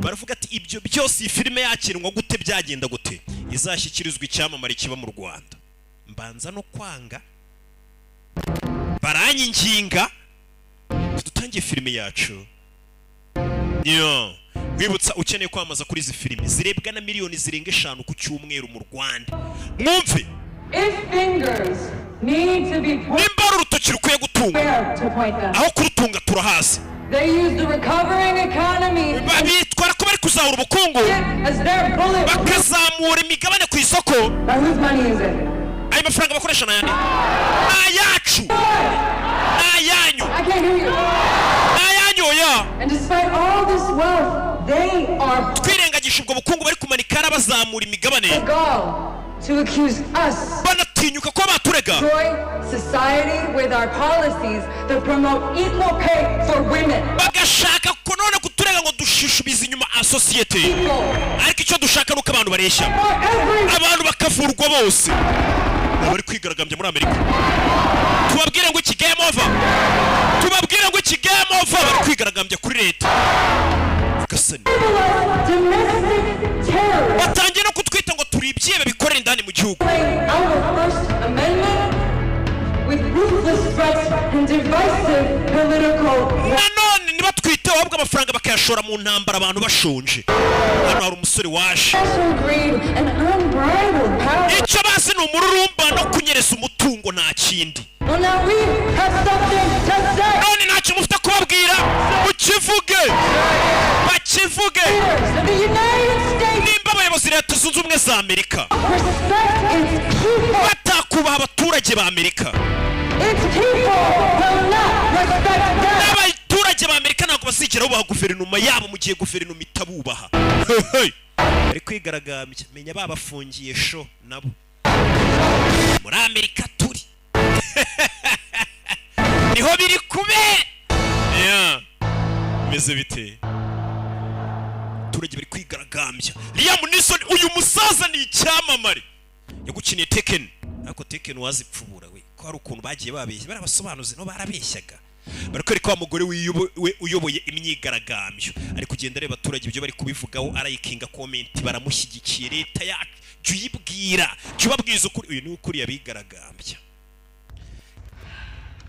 baravuga ati ibyo byose iyi filime yakinwa gute byagenda gute izashyikirizwa icyamamare kiba mu Rwanda mbanza no kwanga baranyinginga dutangiye filime yacu wibutsa ukeneye kwamaza kuri izi filime zirebwa na miliyoni zirenga 5 ku cyumweru mu Rwanda mwumve nimba urutoki rukwiye gutunga aho kurutunga turahazi bitwara ko bari kuzahura ubukungu bakazamura imigabane ku isoko ayo mafaranga bakoresha n'ayandi ayacu ayanyu twirengagisha ubwo bukungu bari kumanika n'abazamura imigabane banatinyuka ko baturega bagashaka ko none kuturega ngo dushishubize inyuma asosiyete ariko icyo dushaka nuko abantu bareshya abantu bakavurwa bose bari kwigaragambya muri Amerika tubabwire ngo iki game over bari kwigaragambya kuri leta gasani batangiye no kutwita ngo turi ibyibe bikorera indani mu gihugu nanone niba twite ahubwo amafaranga bakayashora mu ntambara abantu bashonje hano hari umusore waje icyo basi ni umururumba no kunyereza umutungo nta kindi none ntacyo mufite kubabwira bakivuge nimba abayobozi leta zunze ubumwe za Amerika batakubaha abaturage ba Amerika n'abaturage ba Amerika ntabwo bazigera bubaha guverinoma yabo mu gihe guverinoma itabubaha bari kwigaragambya menya babafungiye sho nabo muri Amerika turi niho biri kube meze bite abaturage bari kwigaragambya Liam Neeson uyu musaza ni icyamamare yagukiniye Tekken ariko Tekken wazipfubura we ko hari ukuntu bagiye babeshya barabasobanuze no barabeshyaga barakwereka wa mugore uyoboye imyigaragambyo ari kugenda areba abaturage ibyo bari kubivugaho arayikinga comment baramushyigikiye leta yacu juyibwira jubabwiza ukuri uyu ni ukuri yabigaragambya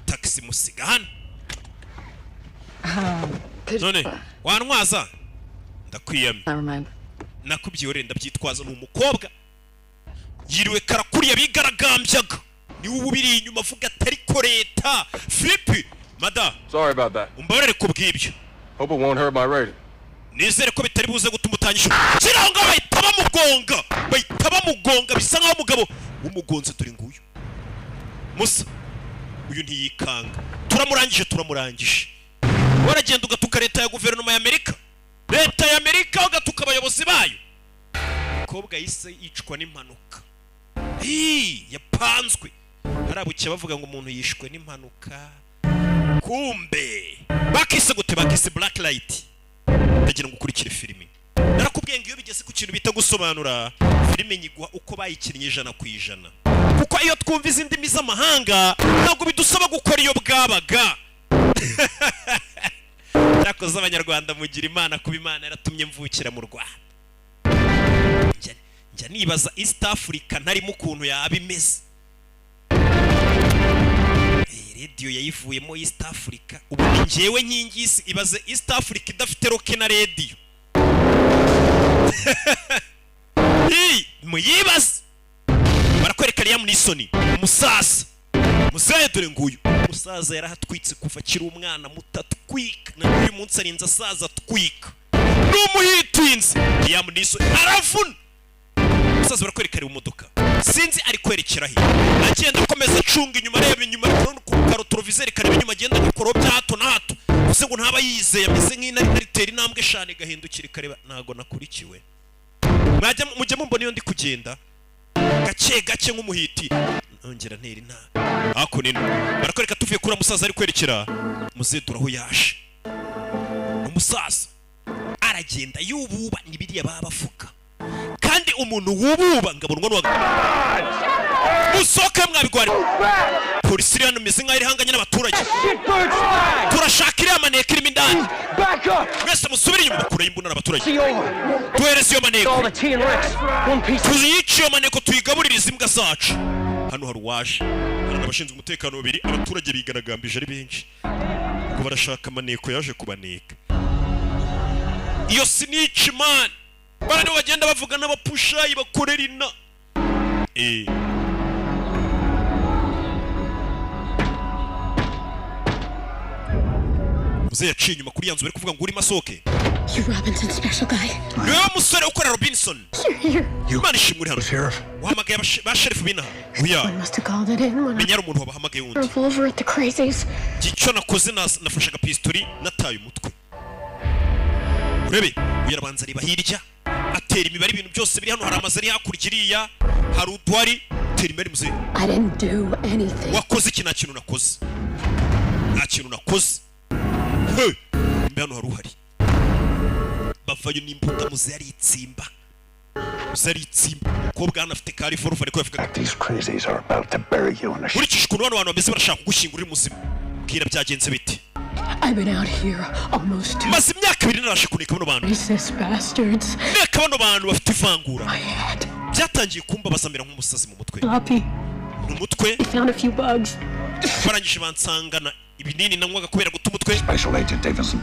taxi musiga hano none wantwaza ndakwiyamye nakubyiye ndabyitwaza n'umukobwa yiriwe karakuriya bigaragambyaga ni ububiri inyuma avuga atari ko leta Flip mada sorry about that umbarere kubwibyo hope it won't hurt my rating nizere ko bitari buze gutuma utanyisha kiranga bahita bamugonga bisa nkaho umugabo umugonze turi nguyu musa uyu ntiyikanga turamurangije waragenda ugatuka leta ya guverinoma ya Amerika ugatuka abayobozi bayo kobwa yise yicwa n'impanuka yapanzwe harabuke bavuga ngo umuntu yishwe n'impanuka kumbe bakise gute bakise black light ndagira ngo ukurikire filime narakubwiye ngo iyo bigeze ku kintu bita gusobanura filime nyiguha uko bayikinnye 100% kuko iyo twumva izindi ndimi z'amahanga ntabwo bidusaba gukora iyo bwabaga Cyakoze abanyarwanda mugira imana kuba imana yaratumye mvukira mu Rwanda njya nibaza East Africa ntarimo ukuntu yabimeze radio yayivuyemo East Africa ubu njyewe nkingisi ibaze East Africa idafite rock na radio muyibaze barakwereka Liam Neeson umusaza muzaye dore nguyu umusaza yarahatwitse kuva kiri umwana mutatwika na uyu munsi arinza asaza twika n'umuhitinze Liam Neeson aravuna umusaza barakwereka ari umudoka sinzi ari kwerekera he agenda akomeza acunga inyuma areba inyuma ariko ku karotroviseri kareba inyuma agenda akorobya hato na hato gusa ngo ntaba yizeye ameze nk'inari teri intambwe eshanu gahindukira kareba ntago nakurikiwe mujye mumbona iyo ndi kugenda gake nk'umuhiti nongera nteri nta ako nino barakwereka tuvuye kuri umusaza ari kwerekera muzedura aho yaje umusaza aragenda yububa nibiriya baba bafuka kandi umuntu wububa ngabonwa musohoke mwabigwari polisi iri hano imeze nk'aho iri hanganye n'abaturage turashaka iriya maneko irimo indani mwese musubire inyuma bakuraho imbunda n'abaturage duhereze iyo maneko tuyice iyo maneko tuyigaburirize imbwa zacu hano hari uwaje hari abashinzwe umutekano babiri abaturage bigaragambije ari benshi ngo barashaka amaneko yaje kubaneka iyo sinici man bana nibo bagenda bavuga n'abapushayi bakorera ina muze yaciye inyuma kuri yanzu bari kuvuga ngo uri masoke niwe musore ukora Robinson Imana ishimwe hano wahamagaye ba sheriff binaha menya ari umuntu wabahamagaye wundi icyo nakoze nafashe agapistoli nataye umutwe urebe uyarabanza areba hirya atera imibare ibintu byose biri hano hari amazu ari hakurya iriya hari udwari tera imibare muze wakoze iki nta kintu nakoze mbe hano hari uhari bavayo n'imbunda muze yaritsimba umukobwa hano afite kari forufu ariko yavuga urikije ukuntu bano bantu bameze barashaka kugushyingura uri muzima bwira byagenze bite maze imyaka 2 narashe kuneka bano bantu neka bano bantu bafite ivangura byatangiye kumbabaza mera nk'umusazi mu mutwe barangije bansangana ibinini nanywaga kubera guta umutwe Special Agent Davidson,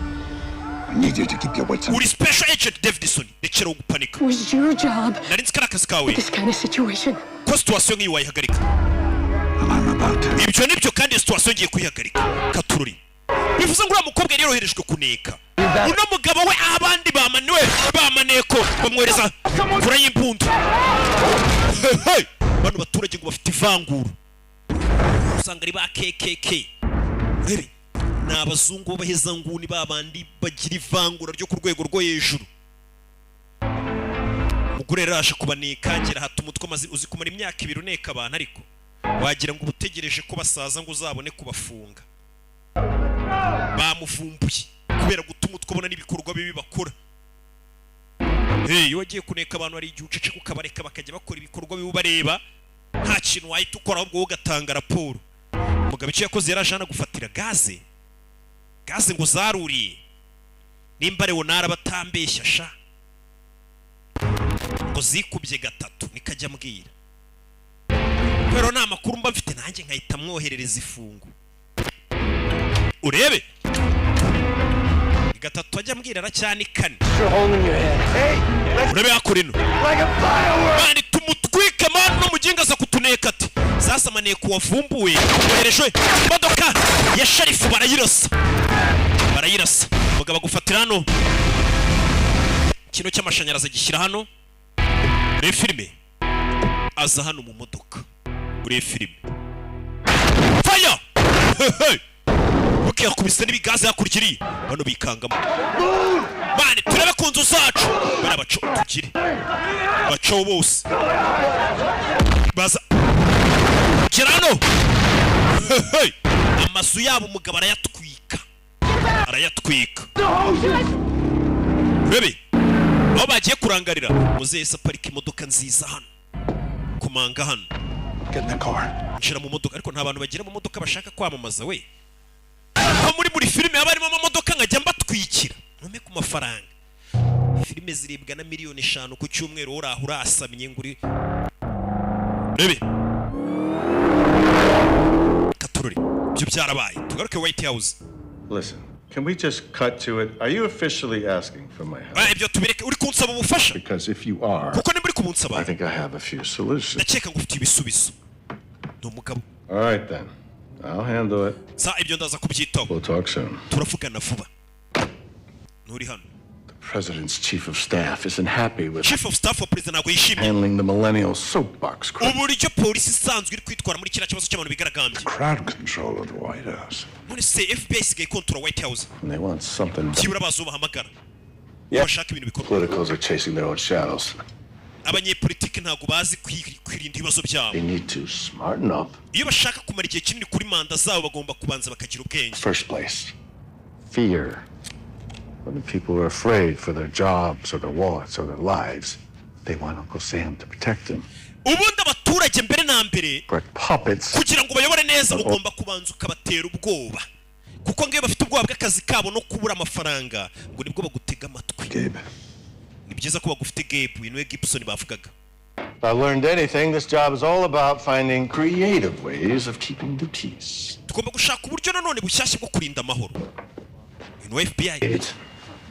I need you to keep your wits uri Special Agent Davidson rekera gupanika was your job nari nzi akazi kawe this kind of situation ko situation nk'iyi wayihagarika I'm about to. ibyo nibyo kandi situation ngiye kuyihagarika katururi bivuze ngo uriya mukobwa yari yoroherejwe kuneka uno mugabo we abandi bamaneko bamwereza kura y'imbunda bano baturage ngo bafite ivangura usanga ari ba KKK rebe n'abazungu b'abahezanguni babandi bagira ivangura ryo ku rwego rwo hejuru mugure rashe kubaneka ngera hata umutwe mazi uzi kumara imyaka 2 uneka abantu ariko wagira ngo ubutegereje ko basaza ngo uzabone kubafunga bamuvumbuye kubera gutuma utwabona n'ibikorwa bibi bakora iyo wagiye kuneka abantu ari igihucece kukabareka bakajya bakora ibikorwa bibi bareba nta kintu wahita ukora ahubwo ugatanga raporo umugabo icyo yakoze yarajana gufatira gaze ngo zaruriye nimba rewo narabatambeshya sha ngo zikubye 3 nikajya mbwira pero nta makuru mba mfite nanjye nkahita mwoherereza ifungu urebe 3 ajya mbwira aracyane 4 urebe yakorino bandi tumutwike man no mujinga za kutuneka ati sasa maneko wavumbuwe yoherejwe imodoka ya sheriff barayirasa mugabo gufatira hano kino cy'amashanyarazi gishyira hano muri filime aza hano mu modoka muri filime fire okay akubise n'ibigaze yakurikiriye bano bikangamo bane turebe ku nzu zacu barabaco tukiri baco bose baza kirano amazu yabo umugabo arayatwika rebe aho bagiye kurangarira muzese parika imodoka nziza hano kumanga hano nshira mu modoka ariko nta bantu bagira mu modoka bashaka kwamamaza we aho muri filime habarimo amamodoka nkajya mbatwikira nome ku mafaranga filime ziribwa na miliyoni 5 ku cyumweru urasamye nguri rebe katururi byo byarabaye tugaruke White House. Listen, can we just cut to it? Are you officially asking for my help? Ibyo tubireke uri kunsaba ubufasha Because if you are, kuko ni muri kubunsaba I think I have a few solutions. ndakeka ngo ufite ibisubizo no mugabo All right then, I'll handle it. sa ibyo ndaza kubyitaho We'll talk soon. turavugana vuba nuri hano The President's Chief of Staff isn't happy with Chief of Staff wa President ntabwo yishimye handling the millennial soapbox crowd. uburyo polisi isanzwe iri kwitwara muri kiriya kibazo cy'abantu bigaragambye Crowd control of the White House. none se FBI isigaye kontora White House And they want something done. kibura bazo bahamagara bashaka ibintu bikorwa Politicals are chasing their own shadows. abanyepolitiki ntabwo bazi kwirinda ibibazo byabo They need to smarten up. iyo bashaka kumara igihe kinini kuri manda zabo bagomba kubanza bakagira ubwenge First place, fear. When the people are afraid for their jobs or their wallets or their lives, they want Uncle Sam to protect them. ubundi abaturage mbere na mbere But puppets. kugira ngo bayobore neza ugomba kubanza ukabatera ubwoba kuko ngiyo bafite ubwoba bw'akazi kabo no kubura amafaranga ngo nibwo bagutega amatwi. Gabe. Ni byiza ko bagufite Gabe winwe Gibson bavugaga. If I learned anything, this job is all about finding creative ways of keeping the peace. Tugomba gushaka uburyo nanone bushyashya bwo kurinda amahoro. Winwe FBI.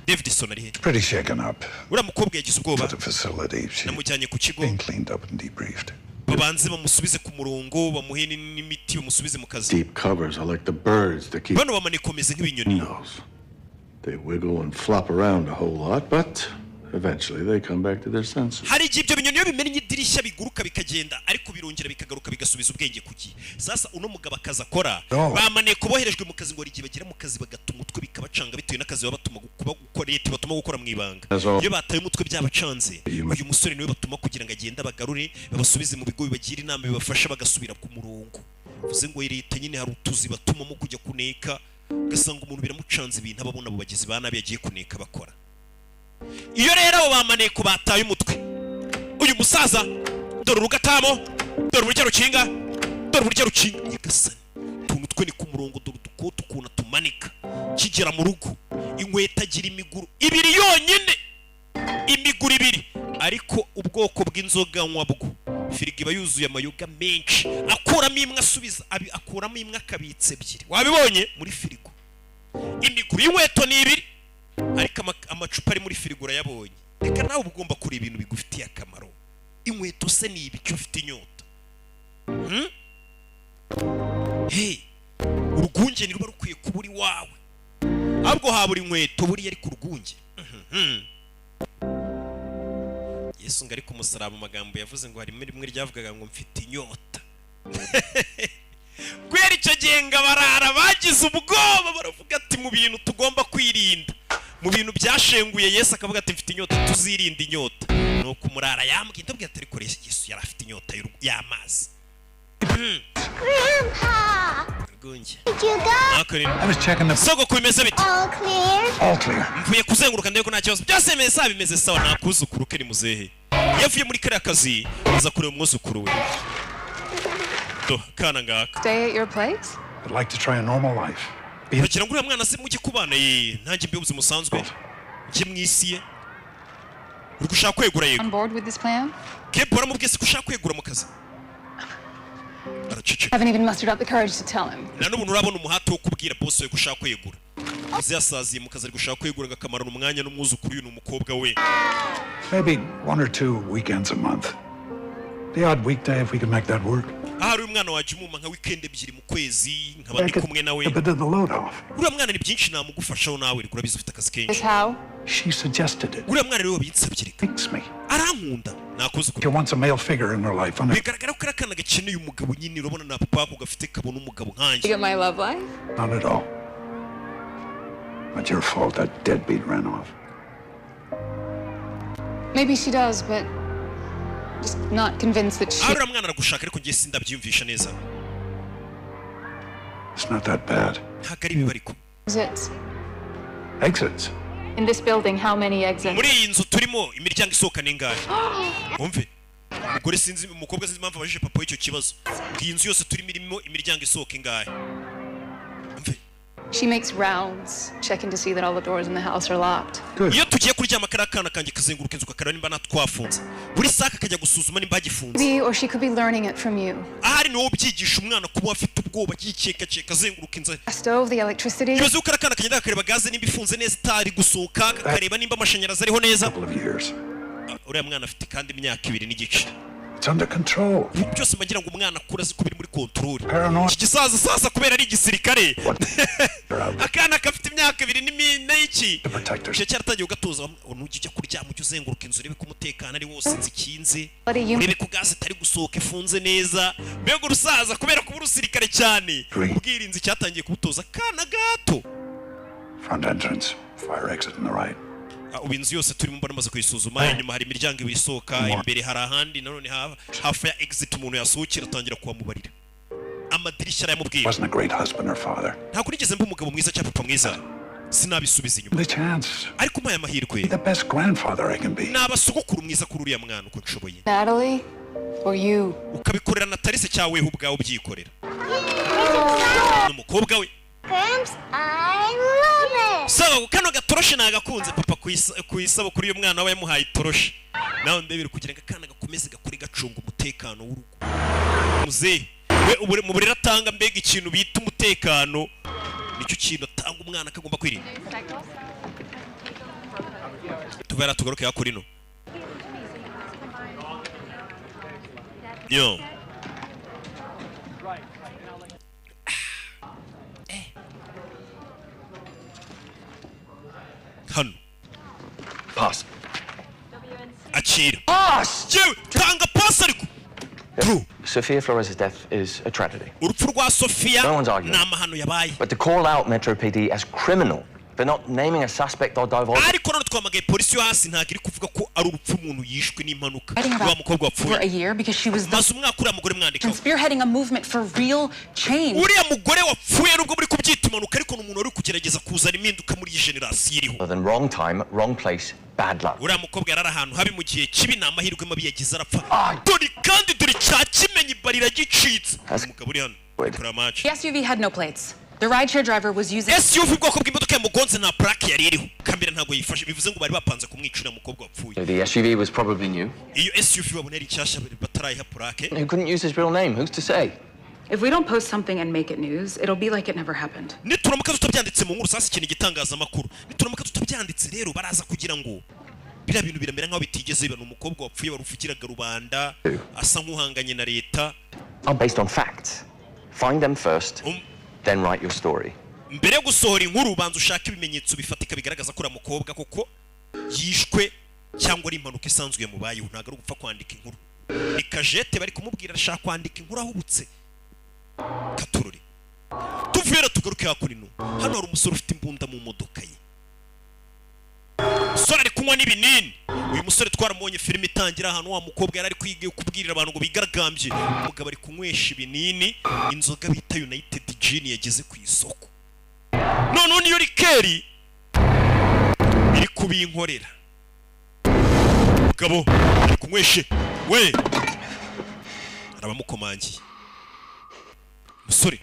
Davidson ari he? Pretty shaken up. Uriya mukobwa yagize ubwoba. At the facility. She's Namujyanye ku kigo. been cleaned up and debriefed. Babanze bamusubize ku murongo bamuhe n'imiti bamusubize mu kazi. Deep covers are like the birds that keep Bano bamanikomeze nk'ibinyoni. nose. They wiggle and flop around a whole lot, but eventually they come back to their senses. Hari igihe ibyo binyoni iyo bimennye idirishya biguruka bikagenda ariko birongera bikagaruka bigasubiza ubwenge ku gihe. Sasa uno mugabo akazi akora bamaneko boherejwe mu kazi ngo rigiye bagera mu kazi bagatuma umutwe bikabacanga bitewe n'akazi batuma gukora leta batuma gukora mu ibanga. Iyo bataye umutwe byabacanze uyu musore niwe batuma kugira ngo agende bagarure babasubize mu bigo bibagira inama bibafasha bagasubira ku murongo. Uvuze ngo leta nyine hari utuzi batumamo kujya kuneka gasanga umuntu biramucanze ibintu ababona abo bagizi ba nabi yagiye kuneka bakora. Iyo rero abo bamaneko bataye umutwe uyu musaza dore urugatamo dore uburyo rukinga dore uburyo rukinga nyagasani tuntu twe ni ku murongo dore udukoto ukuntu tumanika kigera mu rugo inkweto agira imiguru ibiri yonyine imiguru ibiri ariko ubwoko bw'inzoga nywa bwo firigo iba yuzuye amayoga menshi akuramo imwe asubiza akuramo imwe akabitse ebyiri wabibonye muri firigo imiguru y'inkweto ni ibiri ariko amacupa ari muri firigo urayabonye. Reka nawe ugomba kuri ibintu bigufitiye akamaro. Inkweto se ni ibicyo ufite inyota. Hey, urwunge niruba rukwiye kuburi wawe. Ahubwo habura inkweto buri yari ku rwunge. Yesu ngari ku musaraba magambo yavuze ngo hari rimwe ryavugaga ngo mfite inyota. Kwera icyo gihe ngabarara bagize ubwoba baravuga ati mu bintu tugomba kwirinda. Mu bintu byashenguye Yesu akavuga ati mfite inyota tuzirinda inyota. Nuko umurara yambwiye ndabwiye ati ariko Yesu yari afite inyota y'amazi. Grandpa! Rwunge. Did you go? I was checking the... Soko kumeze bite? All clear? All clear. Mvuye kuzenguruka ndeko nta kibazo. Byose meza bimeze sawa nakuzukuru ke ni muzehe. Yavuye muri kare akazi aza kureba umwuzukuru we. Do kana ngaka. Stay at your place? I'd like to try a normal life. Bakira nguriya mwana se mujye kubana ntange mbibuze musanzwe. Nje mwisiye. Uri gushaka kwegura yego. On board with this plan? Kebora mubwese gushaka kwegura mu kazi. Haven't even mustered up the courage to tell him. Na n'umuntu urabona umuhati wo kubwira boss we gushaka kwegura. Uzi yasaziye mu kazi ari gushaka kwegura gakamara n'umwanya n'umwuzukuru uyu n'umukobwa we. Maybe 1 or 2 weekends a month. The odd weekday if we can make that work. Ahari umwana waje umuma nka weekend ebyiri mu kwezi nkabandi kumwe nawe. A bit of the load off. Uriya mwana ni byinshi namugufashaho nawe rikura bizo ufite akazi kenshi. Is how? She suggested it. Uriya mwana rero wabinsabye reka. Thinks me. Arankunda nakoze She wants a male figure in her life. bigaragara ko arakana gakeneye umugabo nyine urabona na papa wako gafite kabona umugabo You nkanjye. get my love life? Not at all. Not your fault that deadbeat ran off. Maybe she does, but just not convinced that she... Uriya mwana aragushaka ariko ngiye sindabyumvisha neza. It's not that bad. Ntabwo ari bibi ariko. Exits. Exits. In this building, how many exits? Muri iyi nzu turimo imiryango isohoka n'ingahe? Umve. Umugore sinzi umukobwa sinzi impamvu abajije papa w'icyo kibazo. Iyi nzu yose turimo irimo imiryango isohoka ingahe? Umve. She makes rounds, checking to see that all the doors in the house are locked. Good. Iyo tugiye kuryama kariya kana kanjye kazenguruka inzu kakareba nimba natwafunze. Buri saka kajya gusuzuma nimba hagifunze. Maybe, or she could be learning it from you. Ahari ni wowe ubyigisha umwana kuba afite ubwoba yikeka azenguruka inzu. A stove, the electricity. Ikibazo yuko arakana kagenda kakareba gaze nimba ifunze neza itari gusohoka kakareba nimba amashanyarazi ariho neza. Couple of years. Uriya mwana afite kandi imyaka 2 n'igice. It's under control. Byose mbagira ngo umwana akura azi ko biri muri control. Paranoid. Iki gisaza sasa kubera ari igisirikare. What? Akana kafite imyaka 2 n'iki. To protect her. Cyo cyaratangiye ugatoza ujya kuryama ujya uzenguruka inzu urebe ko umutekano ari wose nzikinze. What are you... Urebe ko gaze itari gusohoka ifunze neza. Mbega urusaza kubera ko urusirikare cyane. Ubwirinzi cyatangiye kubutoza kana gato. Front entrance. Fire exit on the right. Ubu inzu yose turimo mbona maze kuyisuzuma inyuma hari imiryango ibiri isohoka imbere hari ahandi nanone hafi ya exit umuntu yasohokera atangira kubamubarira amadirishya arayamubwira. Wasn't a great husband or father. Ntabwo nigeze mba umugabo mwiza cyangwa papa mwiza sinabisubiza inyuma The chance. ariko mpaye amahirwe Be the best grandfather I can be. naba sogokuru mwiza kuri uriya mwana uko nshoboye. Natalie, Or you. ukabikorera na Tarise cyangwa weho ubwawe ubyikorera n'umukobwa we Cramps, I love it. so kano gatoroshi nagakunze papa kuyisaba kuri uyu mwana we yamuhaye itoroshi nawe ndebere kugira ngo akana gakomeze gakuri gacunga umutekano w'urugo muzehe we mu burera atanga mbega ikintu bita umutekano nicyo kintu atanga umwana akagomba kwirinda tuvera tugaruke hakuri no yo hano Pass. akira Pass! yewe tanga pasi ariko bro Sophia Flores' death is a tragedy. urupfu rwa Sofia No one's arguing. ni amahano yabaye But to call out Metro PD as criminal for not naming a suspect or divulging ariko none twamagaye polisi yo hasi ntabwo iri kuvuga ko ari urupfu umuntu yishwe n'impanuka Writing wa about mukobwa for a wapfuye year because she was maze umwaka uriya mugore mwandikaho spearheading a movement for real change. uriya mugore wapfuye nubwo muri kubyita impanuka ariko ni umuntu wari kugerageza kuzana impinduka muri iyi generasiyo iriho other than wrong time, wrong place, bad luck. uriya mukobwa yarari ahantu habi mu gihe kibi ni amahirwe mabi yagize arapfa dore kandi dore cya kimenyi barira gicitse umugabo uri hano kuri amaci The SUV had no plates. The rideshare driver was using SUV ubwoko bw'imodoka yamugonze nta plaque yari iriho kamera ntabwo yifashe bivuze ngo bari bapanze kumwica uriya mukobwa wapfuye So the SUV was probably new. iyo SUV babona ari nshyashya batarayiha plaque Who couldn't use his real name? Who's to say? If we don't post something and make it news, it'll be like it never happened. nituramuka tutabyanditse mu nkuru sasa ikintu gitangazamakuru nituramuka tutabyanditse rero baraza kugira ngo biriya bintu biramera nk'aho bitigeze biba ni umukobwa wapfuye wari uvugiraga rubanda asa nk'uhanganye na leta Based on facts. Find them first, then write your story. mbere yo gusohora inkuru banza ushaka ibimenyetso bifatika bigaragaza ko uriya mukobwa koko yishwe cyangwa ari impanuka isanzwe yamubayeho ntabwo ari ugupfa kwandika inkuru ni kajete bari kumubwira arashaka kwandika inkuru ahubutse katurore tuvera tugaruke hakurino hano hari umusore ufite imbunda mu modoka ye umusore ari kunywa n'ibinini uyu musore twaramubonye filime itangira ahantu wa mukobwa yari ari kwiga kubwirira abantu ngo bigaragambye umugabo ari kunywesha ibinini inzoga bita United Gin yageze ku isoko noneho niyo rikeri iri kubinkorera umugabo ari kunyweshe we arabamukomangiye musore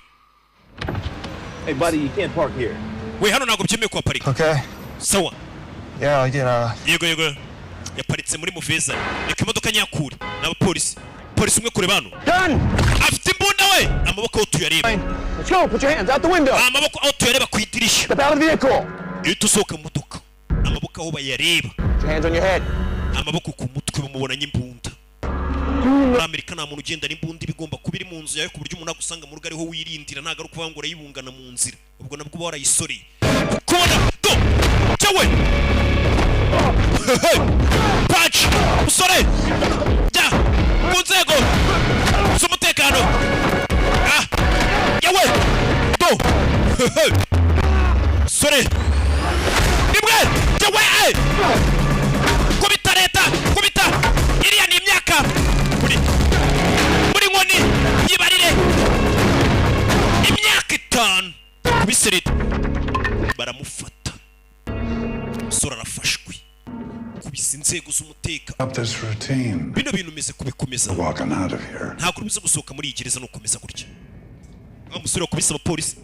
Hey, buddy, you can't park here. we hano ntabwo byemewe kuhaparika Okay. sawa Yeah, I'll get yego yaparitse muri muveza reka imodoka nyakure n'abapolisi polisi umwe kure bano afite imbunda we amaboko aho tuyareba Let's go. Put your hands out the window. amaboko aho tuyareba ku idirishya Step out of the vehicle. iyo tusohoka mu modoka amaboko aho bayareba Put your hands on your head. amaboko ku mutwe bamubonanye imbunda muri Amerika nta muntu ugendana imbunda iba igomba kuba iri mu nzu yawe ku buryo umuntu agusanga mu rugo ariho wirindira ntabwo ari ukuvuga ngo urayibungana mu nzira ubwo nabwo uba warayisoreye kubona do cyawe paci musore jya ku nzego z'umutekano yawe do musore rimwe jyawe kubita leta kubita iriya ni imyaka muri nkoni yibarire imyaka 5 kubise leta baramufata umusore arafashwe kubise inzego z'umutekano Up this routine. bino bintu umeze kubikomeza Walking out of here. ntabwo bize gusohoka muri iyi gereza no gukomeza gutya wa musore wakubise abapolisi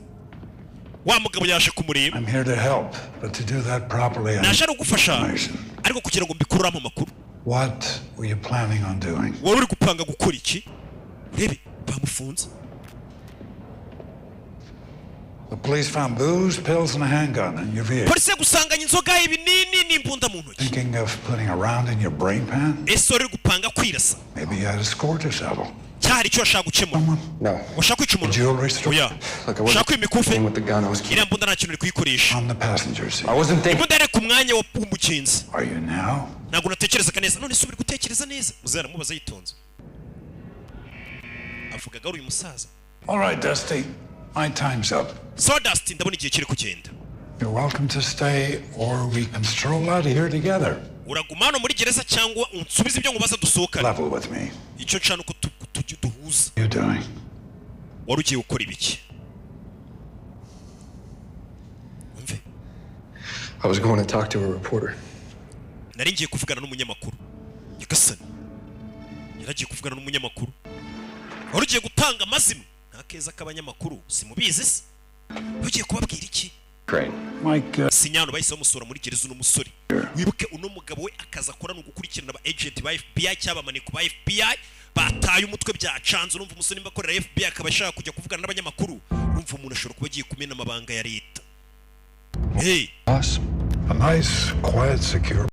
wa mugabo yaje kumureba I'm here to help, but to do that properly, I naje need ari gufasha information. ariko kugira ngo mbikururamo amakuru What were you planning on doing? wowe uri gupanga gukora iki rebe bamufunze The police found booze, pills, and a handgun in your vehicle. polisi yagusanganye inzoga ibinini n'imbunda mu ntoki Thinking of putting a round in your brain pan? ese wari uri gupanga kwirasa Maybe you had a score to settle. cyari icyo washaka gukemura Someone? No. washaka kwica umuntu Jewelry store? oya Look, I ushaka wasn't kwima ikufe playing with the gun. I was iriya mbunda nta kintu uri kuyikoresha On the passenger seat. I wasn't thinking. imbunda yari ku mwanya w'umugenzi Are you now? ntabwo natekerezaga neza none se uri gutekereza neza muzehe aramubaza yitonze avugaga uyu musaza All right, Dusty. My time's up. sawdust ndabona igihe kiri kugenda You're welcome to stay, or we can stroll out of here together. uraguma hano muri gereza cyangwa unsubize ibyo ngubaza dusohokane Level with me. icyo nshaka uko duhuza You doing? wari ugiye gukora ibiki umve I was going to talk to a reporter. nari ngiye kuvugana n'umunyamakuru nyagasani yaragiye kuvugana n'umunyamakuru wari ugiye gutanga amazimwe nta keza k'abanyamakuru simubizi se ugiye kubabwira iki Sinyano bahise bamusura muri gereza uno musore wibuke uno mugabo we akaza akora no gukurikirana aba agent ba FBI cyabamane ku ba FBI bataye umutwe byacanze urumva umusore nimba akorera FBI akaba ashaka kujya kuvugana n'abanyamakuru urumva umuntu ashobora kuba agiye kumena amabanga ya leta. Hey, Boss, a nice, quiet, secure